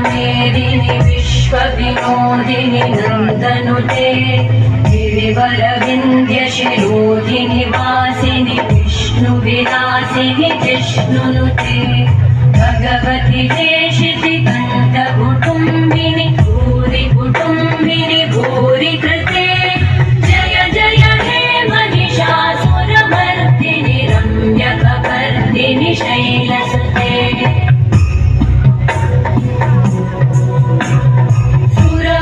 मेदिनि विश्वविनोदिनि नन्दनुते गिरिवरविन्द्यशिरोधिनि वासिनि विष्णुविलासिनि जिष्णुनुते भगवति देशितिकण्ठकुटुम्बिनि भूरि कुटुम्बिनि भूरि कृते जय जय हे महिषासुरमर्दिनि रम्यकपर्दिनि शैलसुते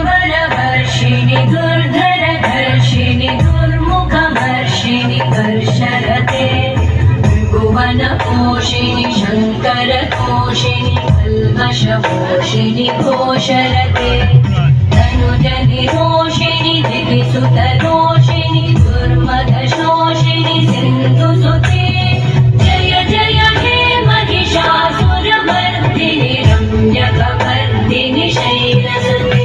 सुरवरवर्षिणि दुर्धरधर्षिणि दुर्मुखमर्षिणि कर्षरते भुवनपोषिणि शङ्करतोषिणि कल्मषपोषिणि घोषरते तनुजनिरोषिणि दिविसुतरोषिणि दुर्मदशोषिणि सिन्धुसुते जय जय हे महिषासुरमर्दिनि रम्यकपर्दिनि शैलसुते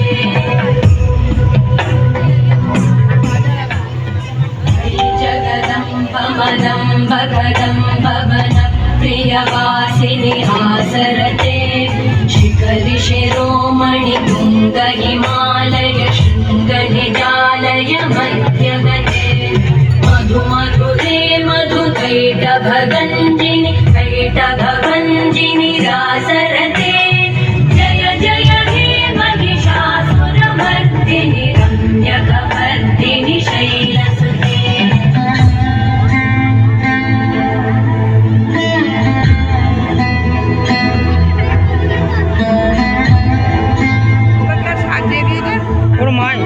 जगदम्ब कदम्ब वनप्रियवासिनि हासरते शिखरि शिरोमणि तुङ्ग हिमालय शृङ्गनिजालय मध्यगते मधुमधुरे मधुकैटभगञ्जिनि कैटभभञ्जिनि रासरते जय जय हे महिषासुरमर्दिनि रम्यकपर्दिनि शैलसुते ওর মাই